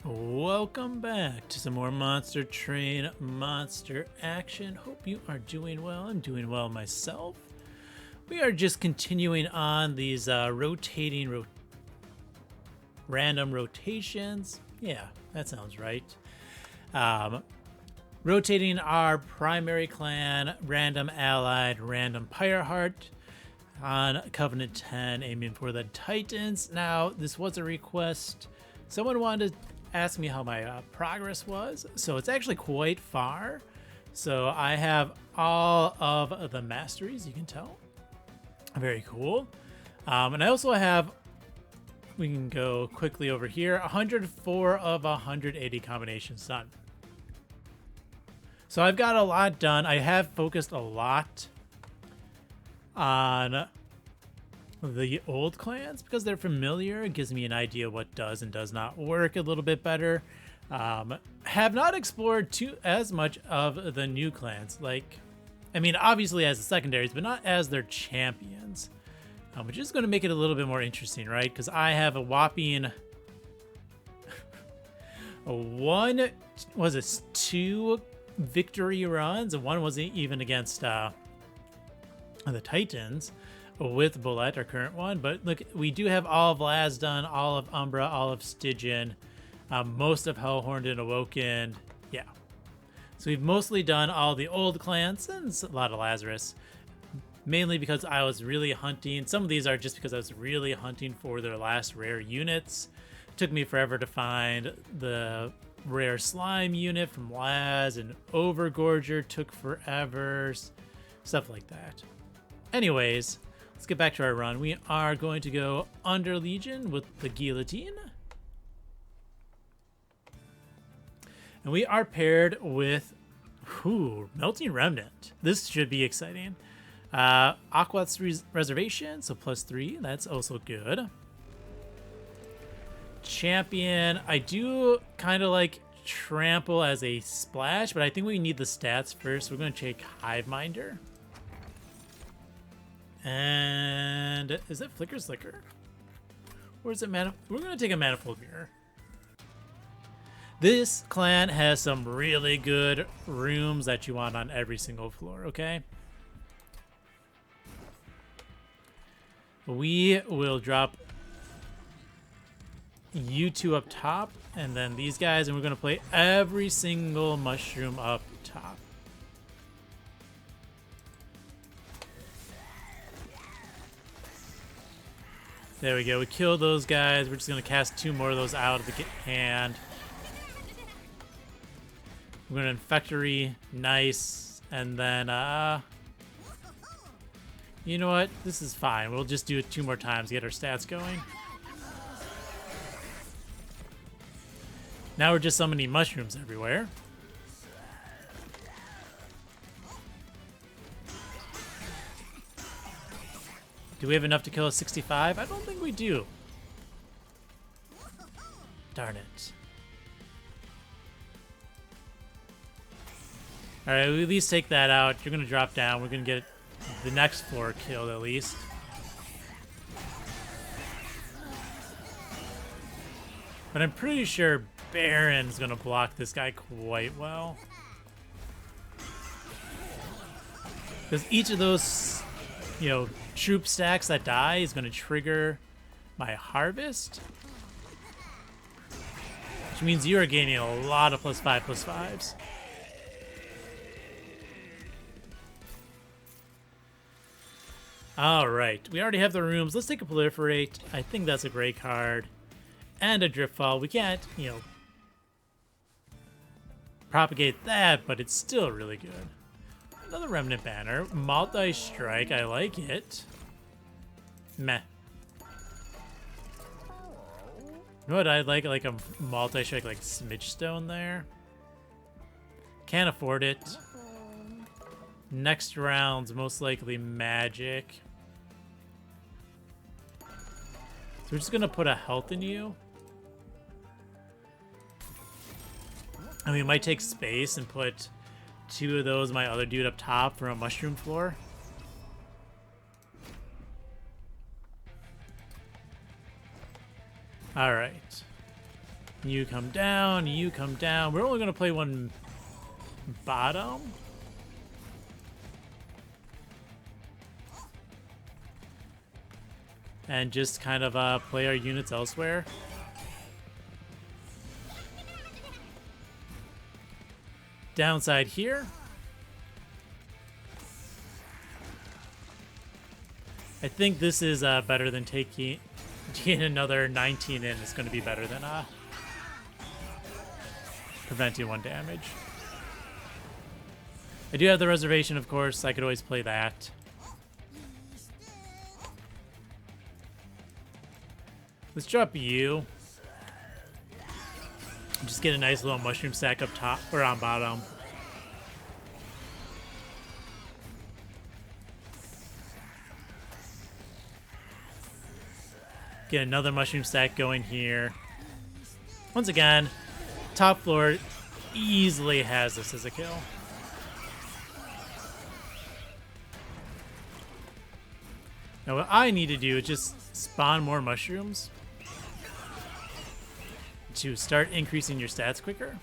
Welcome back to some more Monster Train Monster Action. Hope you are doing well. I'm doing well myself. We are just continuing on these rotating random rotations. Yeah, that sounds right. Rotating our primary clan, random allied, random Pyre Heart on Cov10+T, aiming for the Titans. Now, this was a request. Someone wanted to ask me how my progress was. So it's actually quite far. So I have all of the masteries, you can tell. Very cool. And I also have, we can go quickly over here, 104 of 180 combinations done. So I've got a lot done. I have focused a lot on the old clans because they're familiar. It gives me an idea what does and does not work a little bit better. Have not explored as much of the new clans. Like, I mean, obviously as the secondaries, but not as their champions. Which is going to make it a little bit more interesting, right? Because I have a whopping two victory runs, and one wasn't even against the Titans with Bullet, our current one. But look, we do have all of Laz done, all of Umbra, all of Stygian, most of Hellhorned and Awoken. Yeah. So we've mostly done all the old clans and a lot of Lazarus. Mainly because I was really hunting. Some of these are just because I was really hunting for their last rare units. It took me forever to find the rare slime unit from Laz, and Overgorger took forever. Stuff like that. Anyways, let's get back to our run. We are going to go Underlegion with the Guillotine. And we are paired with Melting Remnant. This should be exciting. Aqua's Reservation, so +3. That's also good. Champion. I do kind of like Trample as a splash, but I think we need the stats first. We're going to take Hiveminder. And is it Flicker's Liquor? Or is it Mana? We're going to take a Manifold Mirror. This clan has some really good rooms that you want on every single floor, okay? We will drop you two up top, and then these guys, and we're going to play every single mushroom up top. There we go. We killed those guys. We're just going to cast 2 more of those out of the hand. We're going to Infectory. Nice. And then, you know what? This is fine. We'll just do it 2 more times to get our stats going. Now we're just summoning mushrooms everywhere. Do we have enough to kill a 65? I don't think we do. Darn it. Alright, we at least take that out. You're going to drop down. We're going to get the next floor killed at least. But I'm pretty sure Baron's going to block this guy quite well. Because each of those, troop stacks that die is going to trigger my harvest. Which means you are gaining a lot of +5/+5s. Alright, we already have the rooms. Let's take a Proliferate. I think that's a great card. And a Driftfall. We can't, propagate that, but it's still really good. Another Remnant Banner. Multi-Strike, I like it. Meh. You know what I'd like? Like a multi-strike like Smidgestone there. Can't afford it. Next round's most likely Magic. So we're just gonna put a health in you. And we might take space and put 2 of those, my other dude up top, for a mushroom floor. All right. You come down, you come down. We're only going to play one bottom. And just kind of play our units elsewhere. Downside here. I think this is better than taking another 19 in. It's going to be better than preventing 1 damage. I do have the reservation, of course. I could always play that. Let's drop you. Just get a nice little mushroom stack up top or on bottom. Get another mushroom stack going here. Once again, top floor easily has this as a kill. Now what I need to do is just spawn more mushrooms to start increasing your stats quicker.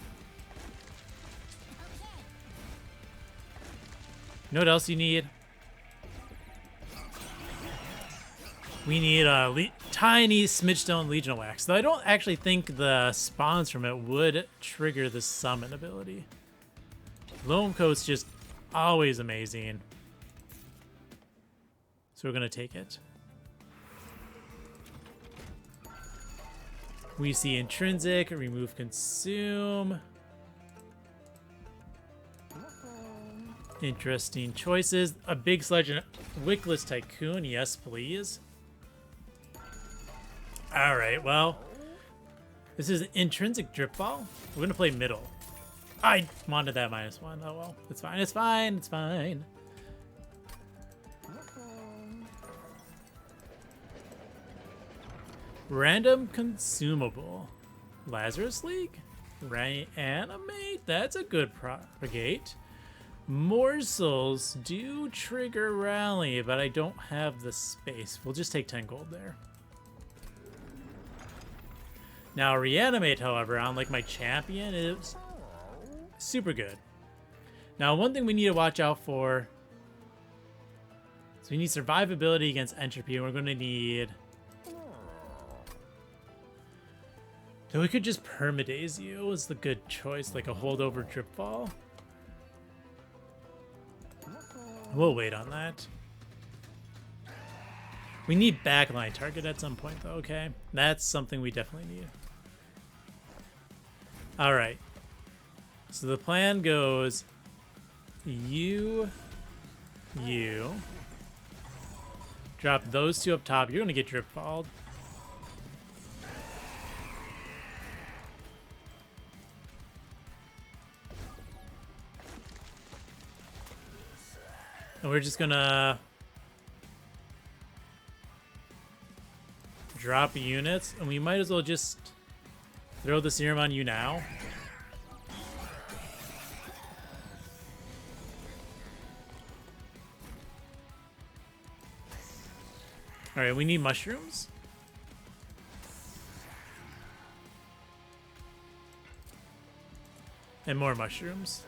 You know what else you need? We need a tiny smidgestone Legion Wax. Though I don't actually think the spawns from it would trigger the summon ability. Loam Coat's just always amazing. So we're going to take it. We see Intrinsic, remove Consume. Interesting choices. A Big Sledge and Wickless Tycoon, yes please. Alright, well, this is Intrinsic Drip Ball. We're going to play middle. I wanted that -1. Oh well, it's fine, it's fine, it's fine. Random consumable. Lazarus League? Reanimate? That's a good propagate. Morsels do trigger rally, but I don't have the space. We'll just take 10 gold there. Now reanimate, however, on like my champion is super good. Now one thing we need to watch out for. So we need survivability against entropy, and we're going to need. So we could just permadaze you is the good choice, like a holdover drip fall. We'll wait on that. We need backline target at some point though, okay? That's something we definitely need. Alright. So the plan goes you. Drop those two up top. You're gonna get drip falled. And we're just gonna drop units, and we might as well just throw the serum on you now. All right, we need mushrooms. And more mushrooms.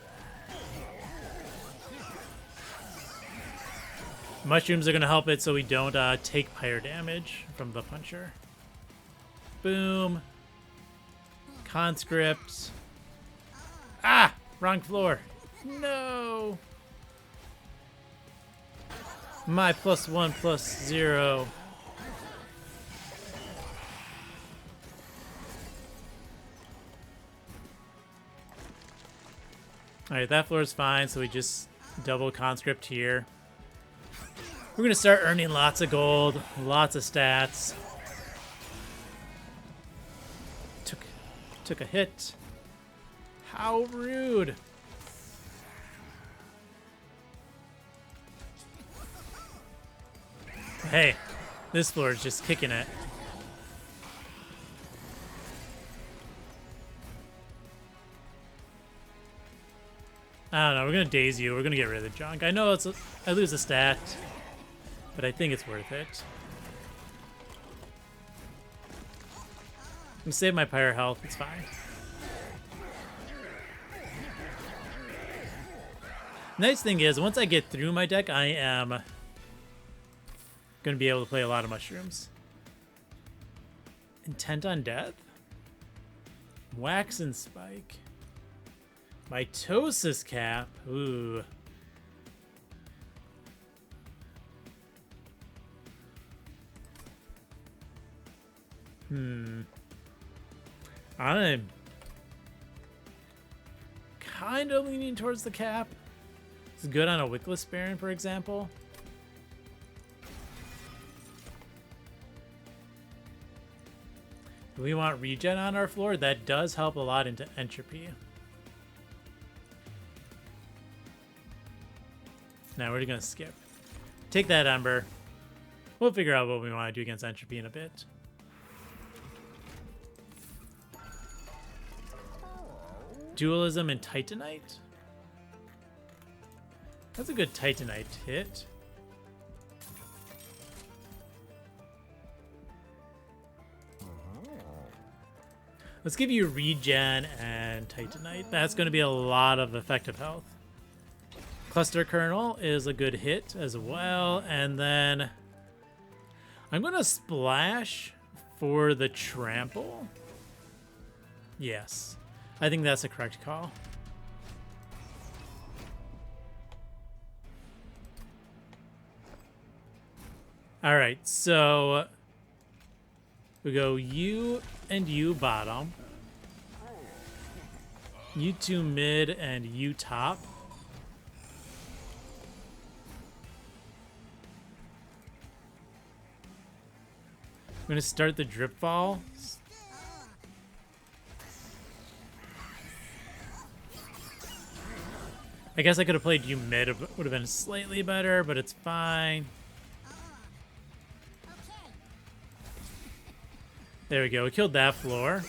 Mushrooms are going to help it so we don't take fire damage from the puncher. Boom. Conscript. Ah! Wrong floor. No! My +1/+0. Alright, that floor is fine, so we just double conscript here. We're going to start earning lots of gold, lots of stats. Took a hit. How rude. Hey, this floor is just kicking it. I don't know, we're going to daze you. We're going to get rid of the junk. I know I lose a stat, but I think it's worth it. I'm save my pyre health. It's fine. Nice thing is, once I get through my deck, I am going to be able to play a lot of mushrooms. Intent on Death? Wax and Spike. Mitosis Cap. Ooh. I'm kind of leaning towards the cap. It's good on a Wickless Baron, for example. Do we want regen on our floor? That does help a lot into entropy. Now we're gonna skip. Take that Ember. We'll figure out what we want to do against entropy in a bit. Dualism and Titanite? That's a good Titanite hit. Let's give you regen and Titanite. That's going to be a lot of effective health. Cluster Kernel is a good hit as well. And then I'm going to splash for the Trample. Yes. I think that's a correct call. All right, so we go you and you bottom, you two mid, and you top. I'm gonna start the drip fall. I guess I could have played you mid, it would have been slightly better, but it's fine. There we go, we killed that floor.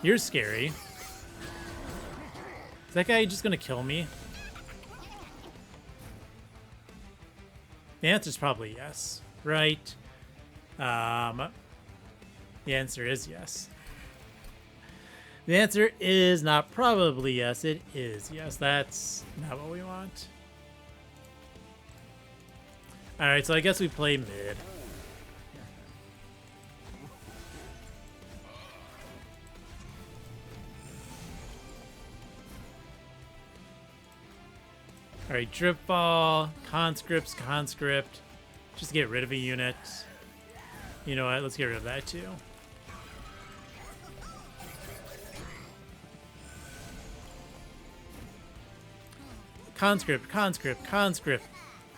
You're scary. Is that guy just gonna kill me? The answer's probably yes, right? The answer is yes. The answer is not probably yes, it is yes. That's not what we want. Alright, so I guess we play mid. Alright, drip ball, conscript. Just get rid of a unit. You know what? Let's get rid of that too. Conscript.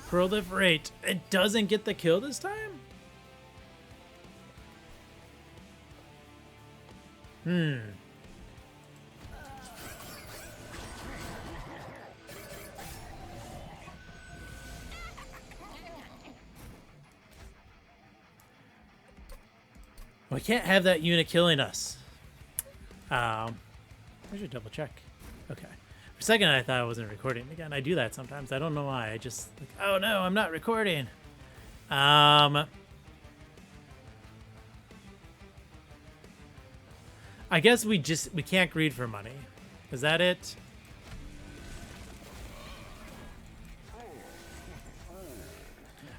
Proliferate. It doesn't get the kill this time? We can't have that unit killing us. I should double check. Okay. For a second, I thought I wasn't recording again. I do that sometimes. I don't know why. I just, like, oh no, I'm not recording. I guess we can't greed for money. Is that it?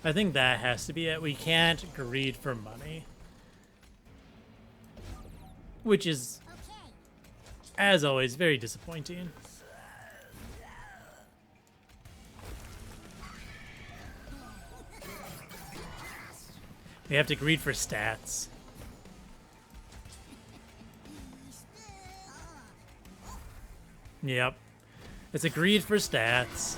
I think that has to be it. We can't greed for money. Which is, as always, very disappointing. We have to greed for stats. Yep. It's a greed for stats.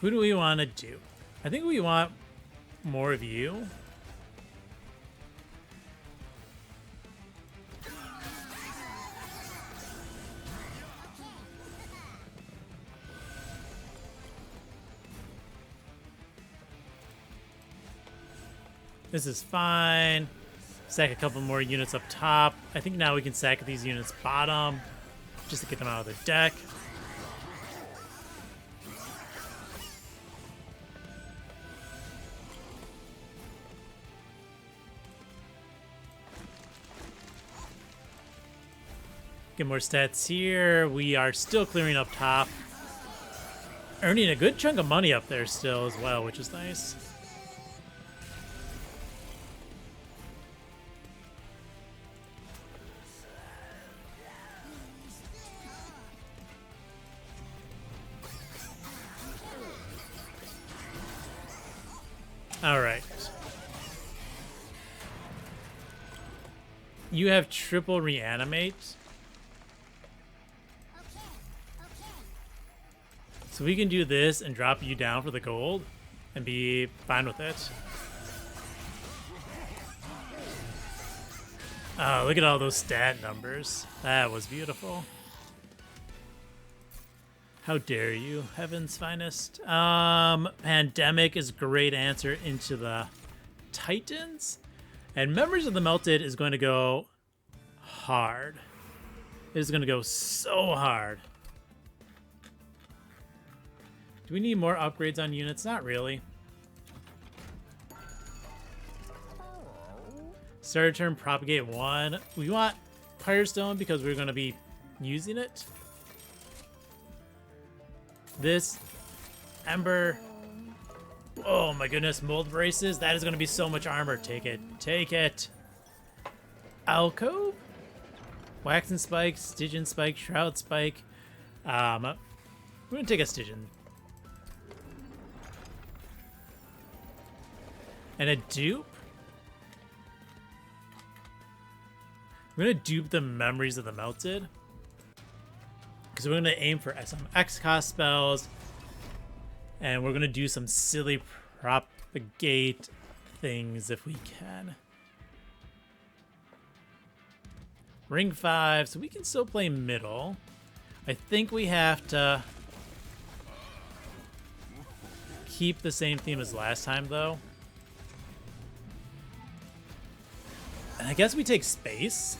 Who do we want to do? I think we want more of you. This is fine. Sack a couple more units up top. I think now we can sack these units bottom. just to get them out of the deck. Get more stats here. We are still clearing up top. Earning a good chunk of money up there still as well, which is nice. All right. You have triple reanimate. So we can do this and drop you down for the gold and be fine with it. Oh, look at all those stat numbers. That was beautiful. How dare you, Heaven's finest. Pandemic is a great answer into the Titans. And Memories of the Melted is going to go hard. It is going to go so hard. Do we need more upgrades on units? Not really. Start a turn, propagate 1. We want Firestone because we're going to be using it. This Ember. Oh my goodness, mold braces. That is going to be so much armor. Take it. Take it. Alcove? Waxen Spike, Stygian Spike, Shroud Spike. We're going to take a Stygian. And a dupe? We're going to dupe the Memories of the Melted. Because we're going to aim for some X-Cost spells. And we're going to do some silly propagate things if we can. Ring 5, so we can still play middle. I think we have to keep the same theme as last time, though. And I guess we take space.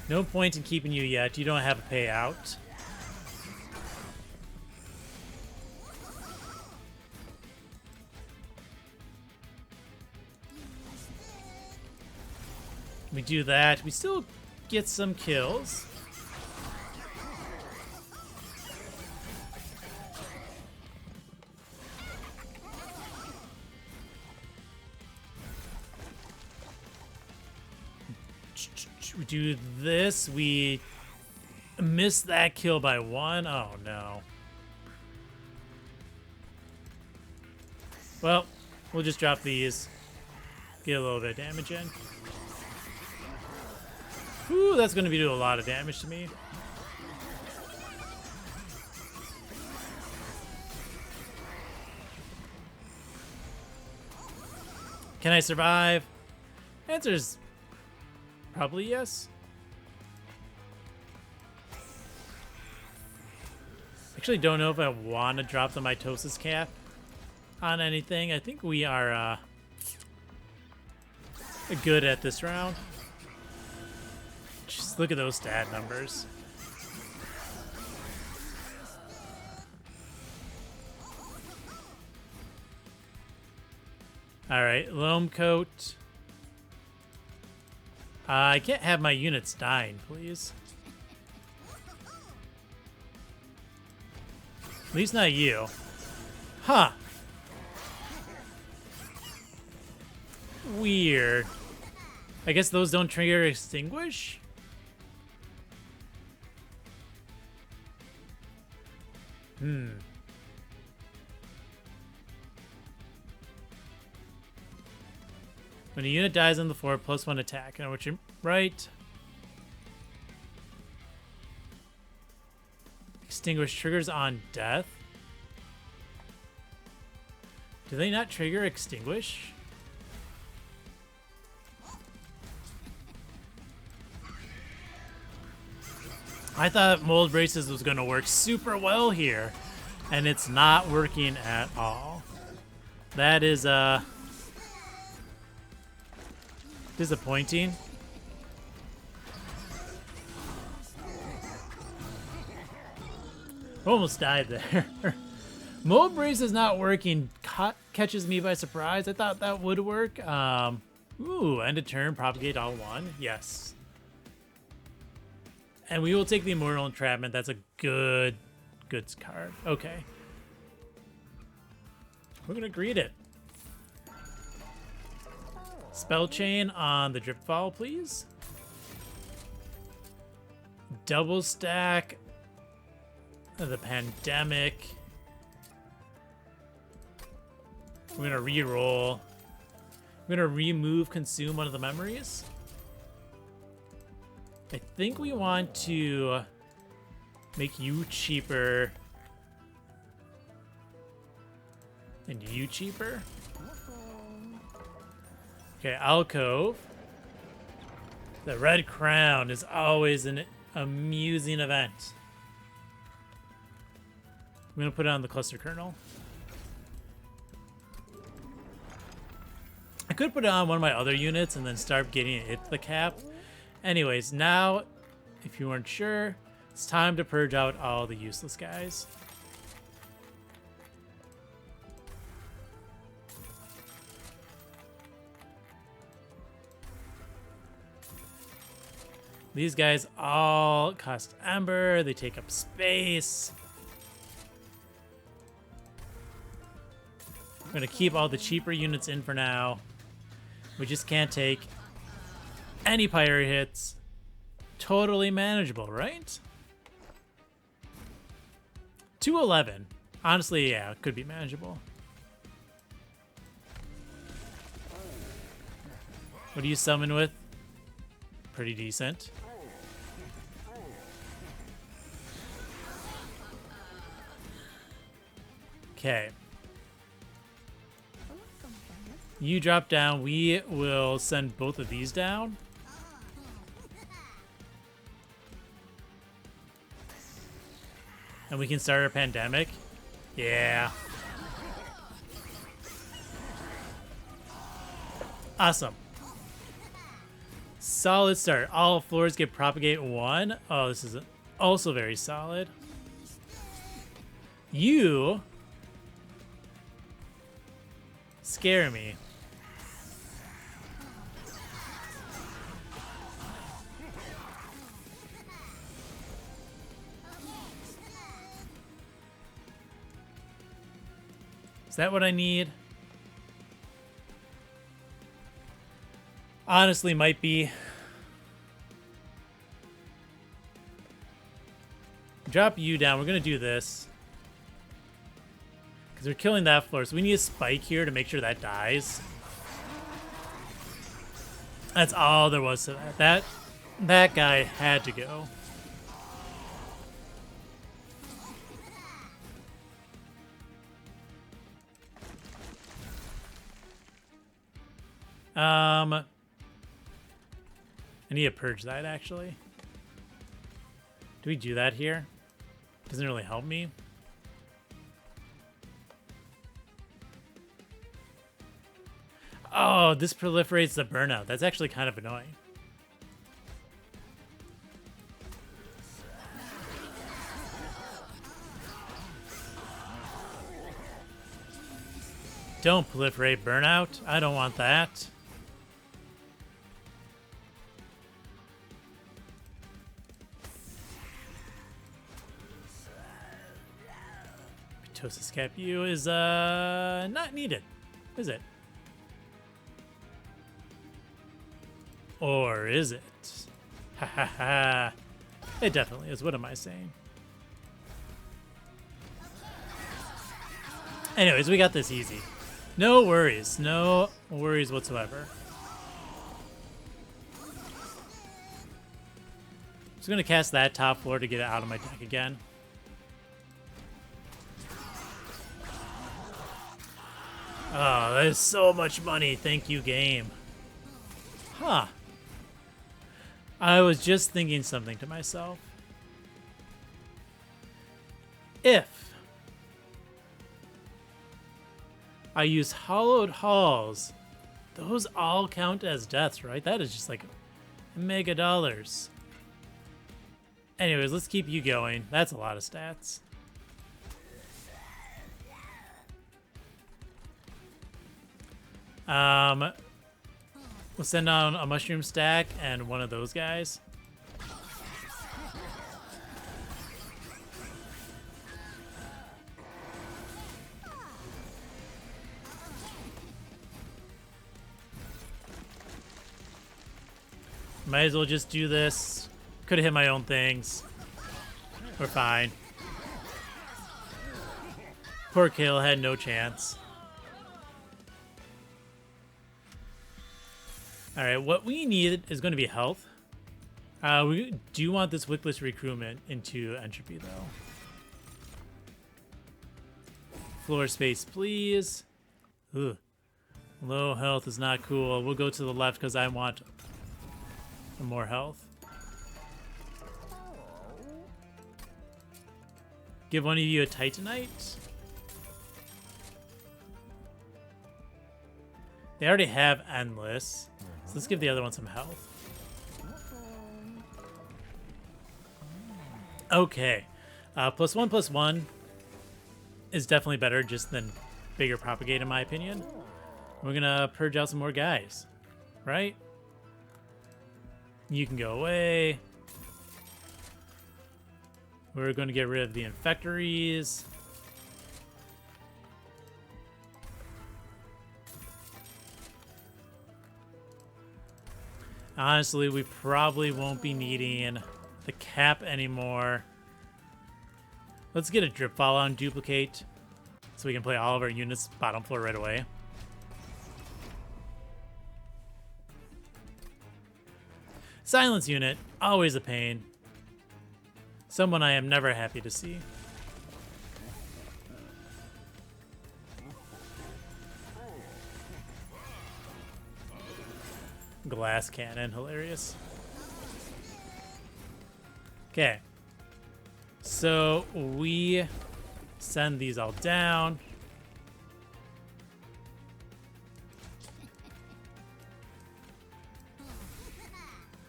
No point in keeping you yet. You don't have a payout. We do that. We still get some kills. We do this. We miss that kill by 1. Oh, no. Well, we'll just drop these. Get a little bit of damage in. Ooh, that's going to be doing a lot of damage to me. Can I survive? Answer is probably yes. Actually, don't know if I want to drop the mitosis cap on anything. I think we are good at this round. Just look at those stat numbers. All right, loam coat. I can't have my units dying, please. At least not you. Huh. Weird. I guess those don't trigger extinguish? When a unit dies on the floor, +1 attack. Now, which you're right. Extinguish triggers on death. Do they not trigger extinguish? I thought mold braces was going to work super well here, and it's not working at all. That is Disappointing. Almost died there. Mold Brace is not working. Catches me by surprise. I thought that would work. Ooh, end of turn, propagate all one. Yes. And we will take the Immortal Entrapment. That's a good card. Okay. We're gonna greet it. Spell Chain on the Dripfall, please. Double stack the Pandemic. We're gonna re-roll. We're gonna remove Consume one of the memories. I think we want to make you cheaper and you cheaper. Okay, Alcove. The Red Crown is always an amusing event. I'm gonna put it on the Cluster Kernel. I could put it on one of my other units and then start getting it to the cap. Anyways, now, if you weren't sure, it's time to purge out all the useless guys. These guys all cost Ember, they take up space. I'm gonna keep all the cheaper units in for now. We just can't take any pirate hits. Totally manageable, right? 211. Honestly, yeah, it could be manageable. What do you summon with? Pretty decent. Okay. You drop down. We will send both of these down. And we can start our Pandemic. Yeah. Awesome. Solid start. All floors get propagate 1. Oh, this is also very solid. You scare me. Is that what I need? Honestly, might be. Drop you down. We're going to do this. Because we're killing that floor. So we need a spike here to make sure that dies. That's all there was to that. That guy had to go. I need to purge that, actually. Do we do that here? Doesn't really help me. Oh, this proliferates the burnout. That's actually kind of annoying. Don't proliferate burnout. I don't want that. Tosis Capu is not needed, is it? Or is it? Ha ha ha. It definitely is. What am I saying? Anyways, we got this easy. No worries. No worries whatsoever. Just gonna cast that top floor to get it out of my deck again. Oh, that is so much money. Thank you, game. Huh. I was just thinking something to myself. If I use Hollowed Halls Those all count as deaths, right? That is just like mega dollars. Anyways, let's keep you going. That's a lot of stats. We'll send down a mushroom stack and one of those guys. Might as well just do this. Could have hit my own things. We're fine. Poor Kale had no chance. Alright, what we need is going to be health. We do want this wickless recruitment into entropy, though. Floor space, please. Ugh. Low health is not cool. We'll go to the left because I want more health. Give one of you a Titanite. They already have Endless. So let's give the other one some health. Okay. +1/+1 is definitely better just than bigger propagate in my opinion. We're gonna purge out some more guys, right? You can go away. We're going to get rid of the infectories. Honestly, we probably won't be needing the cap anymore. Let's get a drip fall on duplicate so we can play all of our units bottom floor right away. Silence unit, always a pain. Someone I am never happy to see. Glass cannon, hilarious. Okay. So we send these all down.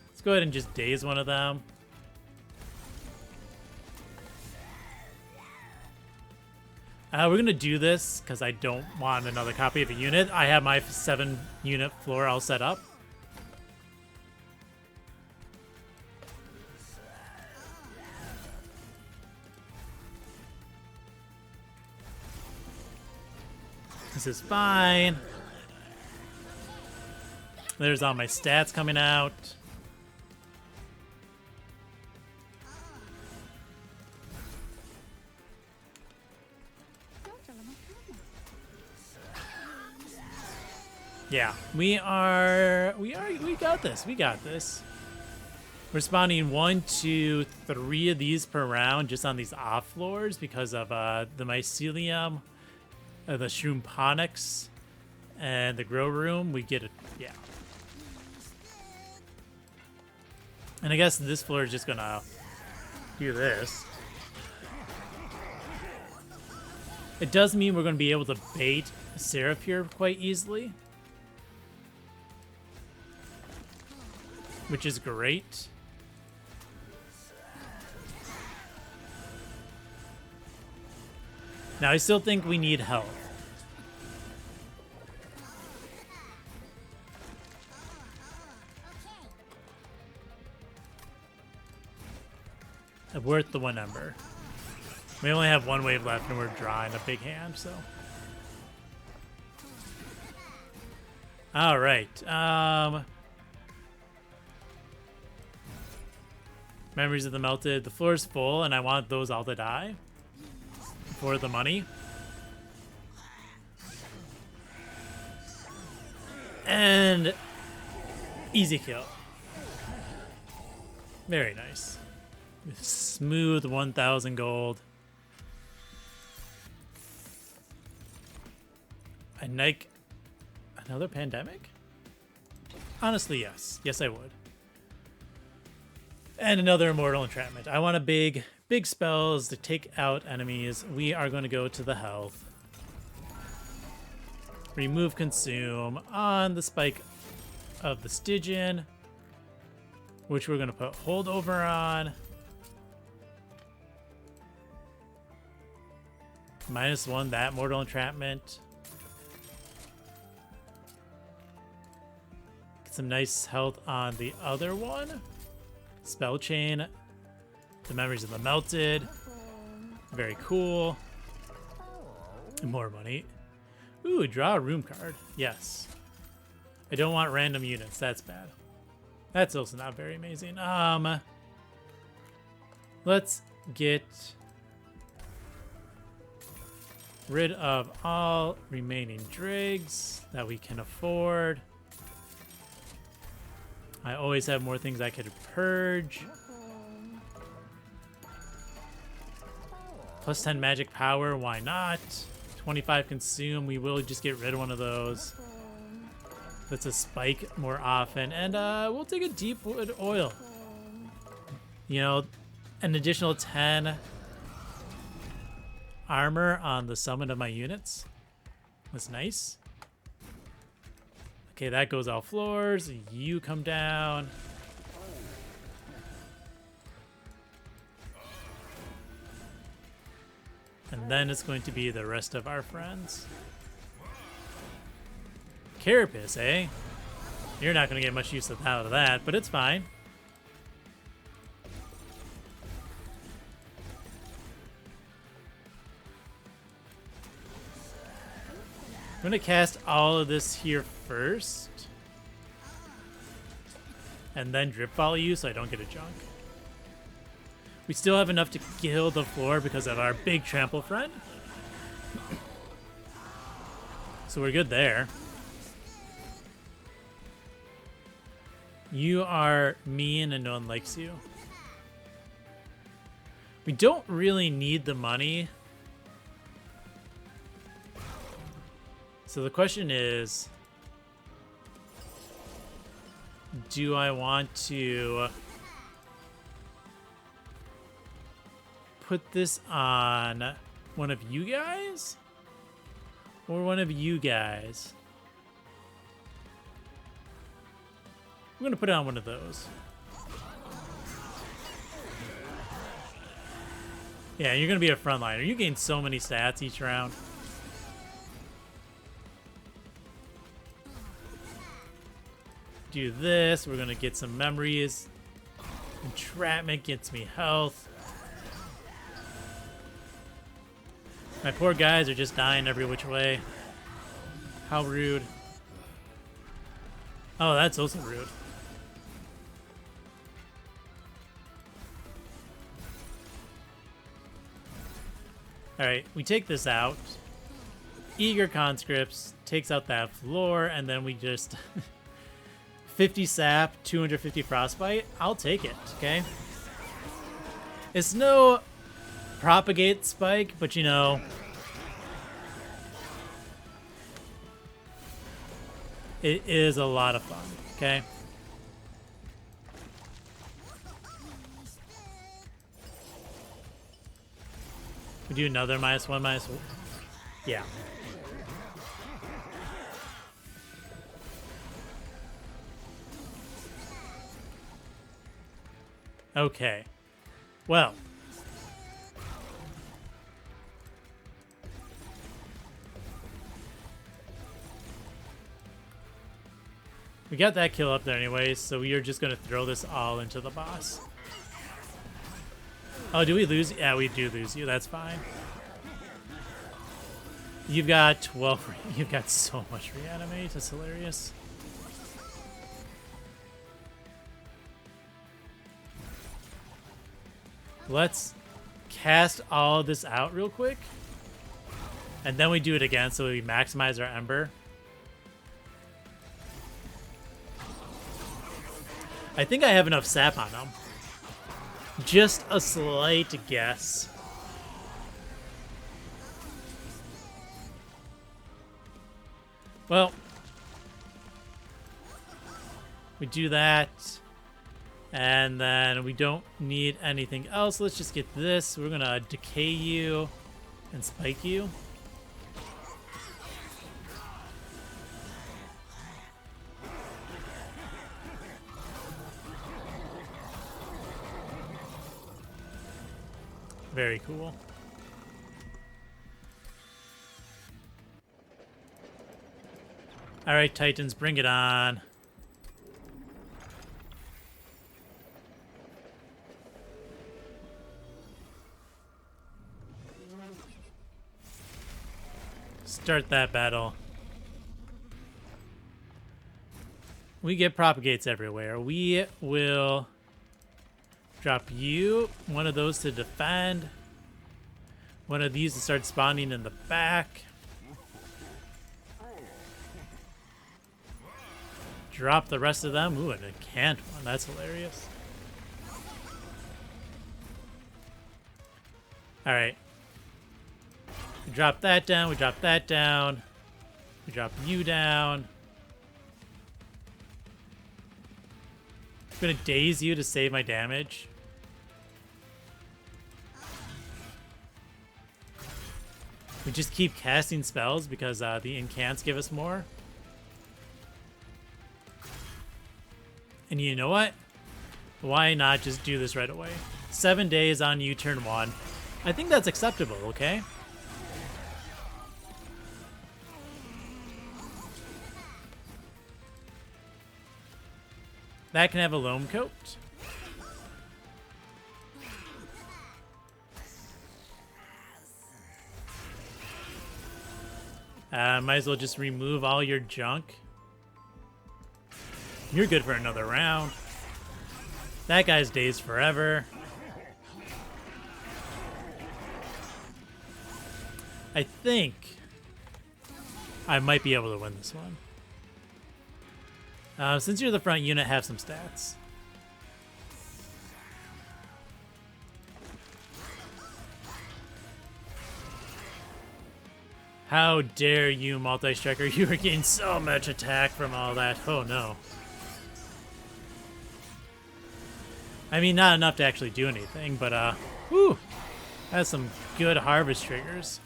Let's go ahead and just daze one of them. We're going to do this because I don't want another copy of a unit. I have my 7-unit floor all set up. This is fine. There's all my stats coming out. Yeah, we got this. We got this. We're spawning 1, 2, 3 of these per round just on these off floors because of the mycelium, the shroomponics, and the grow room. We get it, yeah. And I guess this floor is just gonna do this. It does mean we're gonna be able to bait Seraph here quite easily, which is great. Now, I still think we need help. Worth the 1 ember. We only have 1 wave left and we're drawing a big hand, so. All right. Memories of the Melted. The floor is full, and I want those all to die for the money. And easy kill. Very nice. Smooth 1,000 gold. Another pandemic? Honestly, yes. Yes, I would. And another immortal entrapment. I want a big spells to take out enemies. We are going to go to the health. remove consume on the spike of the Stygian, which we're going to put holdover on. -1 that mortal entrapment. Get some nice health on the other one. Spell chain. The memories of the melted. Very cool. And more money. Ooh, draw a room card. Yes. I don't want random units. That's bad. That's also not very amazing. Let's get rid of all remaining dregs that we can afford. I always have more things I could purge. Plus 10 magic power, why not? 25 consume, we will just get rid of one of those. That's a spike more often. And we'll take a deep wood oil. You know, an additional 10 armor on the summon of my units. That's nice. Okay, that goes all floors. You come down. And then it's going to be the rest of our friends. Carapace, eh? You're not going to get much use out of that, but it's fine. I'm going to cast all of this here first. And then drip follow you so I don't get a junk. We still have enough to kill the floor because of our big trample friend. So we're good there. You are mean and no one likes you. We don't really need the money. So the question is, do I want to put this on one of you guys or one of you guys? I'm going to put it on one of those. Yeah, you're going to be a frontliner. You gain so many stats each round. Do this. We're going to get some memories. Entrapment gets me health. My poor guys are just dying every which way. How rude. Oh, that's also rude. Alright, we take this out. Eager conscripts takes out that floor, and then we just 50 sap, 250 frostbite. I'll take it, okay? It's no propagate spike, but you know, it is a lot of fun, okay? We do another -1, -1. Yeah. Okay. Well. We got that kill up there anyways, so we are just going to throw this all into the boss. Oh, do we lose? Yeah, we do lose you. That's fine. You've got 12. You've got so much reanimate. That's hilarious. Let's cast all of this out real quick. And then we do it again so we maximize our Ember. I think I have enough sap on them. Just a slight guess. Well, we do that. And then we don't need anything else. Let's just get this. We're going to decay you and spike you. Very cool. All right, Titans, bring it on. Start that battle. We get propagates everywhere. We will drop you, one of those to defend, one of these to start spawning in the back. Drop the rest of them. Ooh, and a canned one. That's hilarious. All right. We drop that down. We drop that down. We drop you down. I'm gonna daze you to save my damage. We just keep casting spells because the incants give us more. And you know what? Why not just do this right away? 7 days on you, turn 1. I think that's acceptable, okay? That can have a loam coat. Might as well just remove all your junk. You're good for another round. That guy's dazed forever. I think I might be able to win this one. Since you're the front unit, have some stats. How dare you, multi-striker? You are getting so much attack from all that. Oh no. I mean, not enough to actually do anything, but whew, that's some good harvest triggers.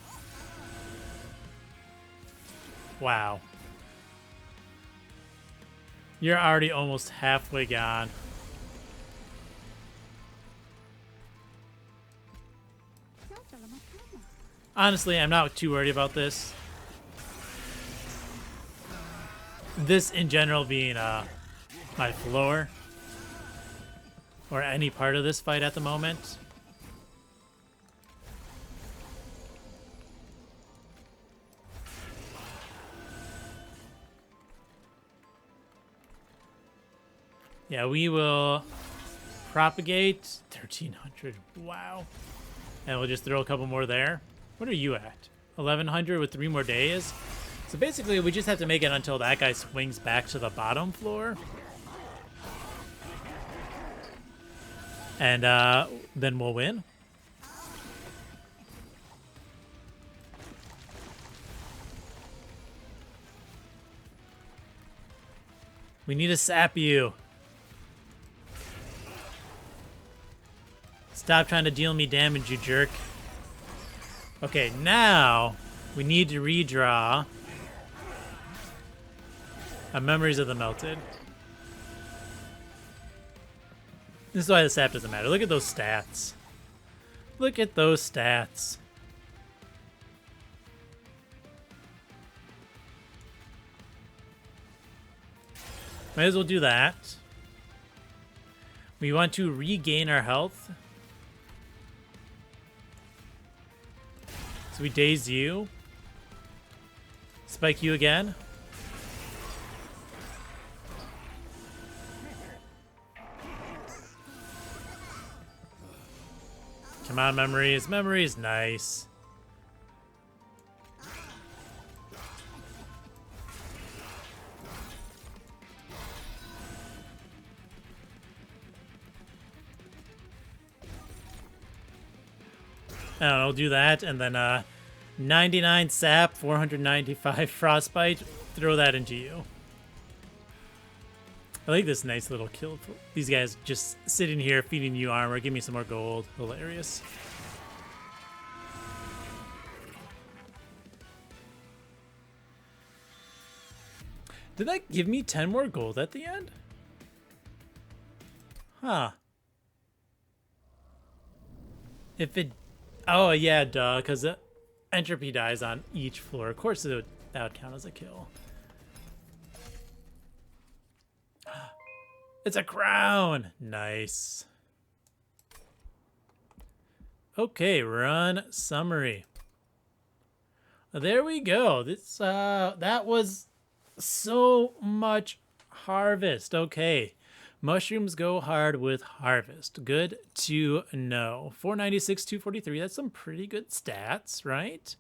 Wow. You're already almost halfway gone. Honestly, I'm not too worried about this. This, in general, being my floor. Or any part of this fight at the moment. Yeah, we will propagate 1,300. Wow. And we'll just throw a couple more there. What are you at? 1,100 with 3 more days? So basically, we just have to make it until that guy swings back to the bottom floor. And then we'll win. We need to sap you. Stop trying to deal me damage, you jerk. Okay, now we need to redraw Memories of the Melted. This is why the sap doesn't matter. Look at those stats. Look at those stats. Might as well do that. We want to regain our health. So we daze you. Spike you again. Come on, memories. Memories, nice. I don't know, do that, and then 99 sap, 495 frostbite. Throw that into you. I like this nice little kill. These guys just sitting here feeding you armor. Give me some more gold. Hilarious. Did that give me 10 more gold at the end? Huh. If it Oh, yeah, duh, because entropy dies on each floor. Of course, that would count as a kill. It's a crown! Nice. Okay, run summary. There we go. This that was so much harvest. Okay. Mushrooms go hard with harvest. Good to know. 496, 243. That's some pretty good stats, right?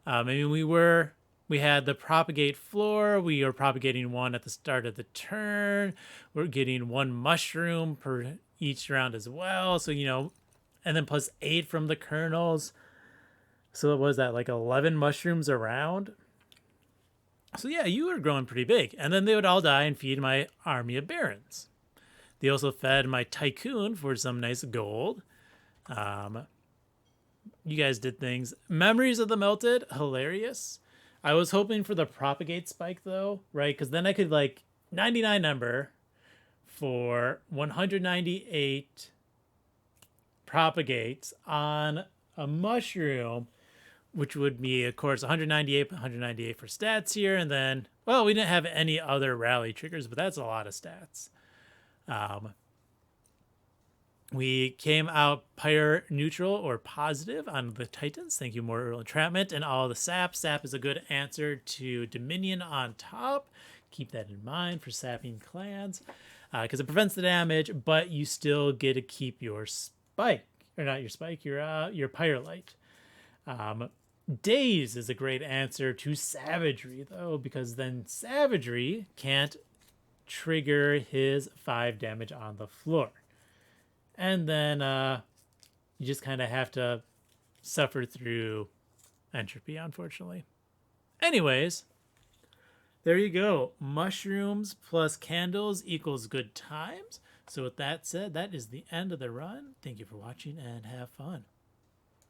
Maybe we had the propagate floor. We are propagating one at the start of the turn. We're getting one mushroom per each round as well. So, and then plus 8 from the kernels. So what was that, like 11 mushrooms around? So yeah, you were growing pretty big. And then they would all die and feed my army of barons. They also fed my tycoon for some nice gold. You guys did things. Memories of the Melted, hilarious. I was hoping for the propagate spike though, right? Because then I could 99 number for 198 propagates on a mushroom, which would be, of course, 198 for stats here. And then, well, we didn't have any other rally triggers, but that's a lot of stats. We came out pyre neutral or positive on the Titans. Thank you, Mortal Entrapment. And all the sap. Sap is a good answer to Dominion on top. Keep that in mind for sapping clans. Because it prevents the damage, but you still get to keep your spike. Or not your spike, your pyre light. Daze is a great answer to Savagery, though, because then Savagery can't trigger his 5 damage on the floor. And then you just kind of have to suffer through entropy, unfortunately. Anyways, there you go. Mushrooms plus candles equals good times. So with that said, that is the end of the run. Thank you for watching and have fun.